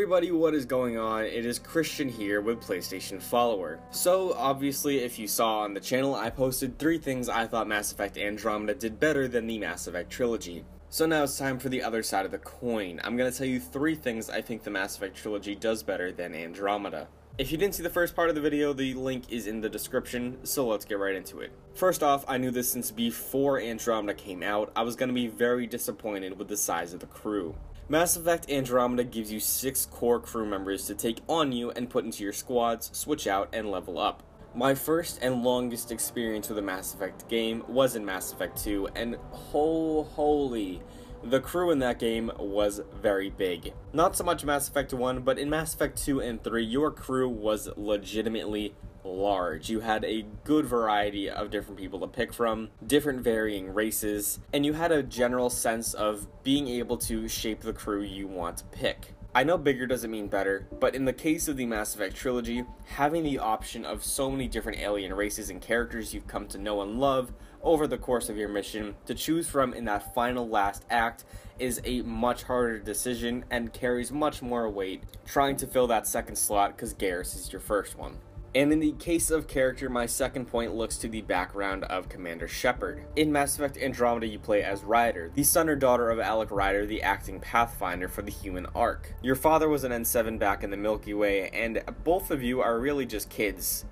everybody, what is going on? It is Christian here with PlaystationFollower. So, obviously, if you saw on the channel, I posted 3 things I thought Mass Effect Andromeda did better than the Mass Effect Trilogy. So now it's time for the other side of the coin. I'm going to tell you 3 things I think the Mass Effect Trilogy does better than Andromeda. If you didn't see the first part of the video, the link is in the description, so let's get right into it. First off, I knew this since before Andromeda came out, I was going to be very disappointed with the size of the crew. Mass Effect Andromeda gives you 6 core crew members to take on you and put into your squads, switch out, and level up. My first and longest experience with a Mass Effect game was in Mass Effect 2, and holy, the crew in that game was very big. Not so much Mass Effect 1, but in Mass Effect 2 and 3, your crew was legitimately large. You had a good variety of different people to pick from, different varying races, and you had a general sense of being able to shape the crew you want to pick. I know bigger doesn't mean better, but in the case of the Mass Effect Trilogy, having the option of so many different alien races and characters you've come to know and love over the course of your mission to choose from in that final last act is a much harder decision and carries much more weight trying to fill that second slot because Garrus is your first one. And in the case of character, my second point looks to the background of Commander Shepard. In Mass Effect Andromeda, you play as Ryder, the son or daughter of Alec Ryder, the acting Pathfinder for the Human Ark. Your father was an N7 back in the Milky Way, and both of you are really just kids.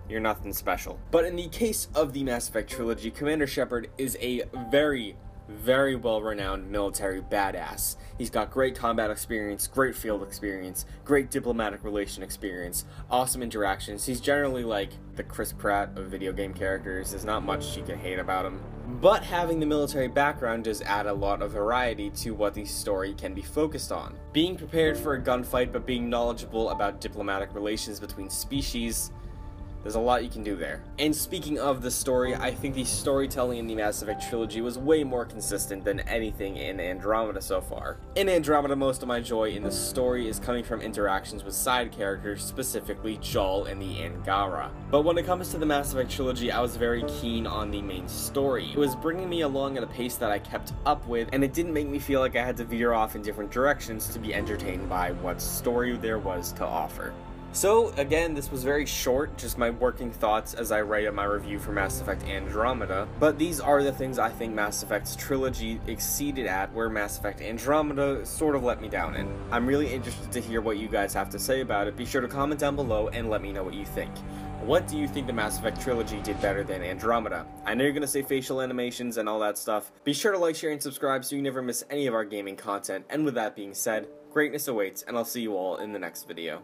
You're nothing special. But in the case of the Mass Effect Trilogy, Commander Shepard is a very well-renowned military badass. He's got great combat experience, great field experience, great diplomatic relation experience, awesome interactions. He's generally like the Chris Pratt of video game characters. There's not much you can hate about him. But having the military background does add a lot of variety to what the story can be focused on. Being prepared for a gunfight, but being knowledgeable about diplomatic relations between species, there's a lot you can do there. And speaking of the story, I think the storytelling in the Mass Effect Trilogy was way more consistent than anything in Andromeda so far. In Andromeda, most of my joy in the story is coming from interactions with side characters, specifically Jaal and the Angara. But when it comes to the Mass Effect Trilogy, I was very keen on the main story. It was bringing me along at a pace that I kept up with, and it didn't make me feel like I had to veer off in different directions to be entertained by what story there was to offer. So, again, this was very short, just my working thoughts as I write up my review for Mass Effect Andromeda, but these are the things I think Mass Effect's trilogy exceeded at, where Mass Effect Andromeda sort of let me down, and I'm really interested to hear what you guys have to say about it. Be sure to comment down below and let me know what you think. What do you think the Mass Effect trilogy did better than Andromeda? I know you're going to say facial animations and all that stuff. Be sure to like, share, and subscribe so you never miss any of our gaming content, and with that being said, greatness awaits, and I'll see you all in the next video.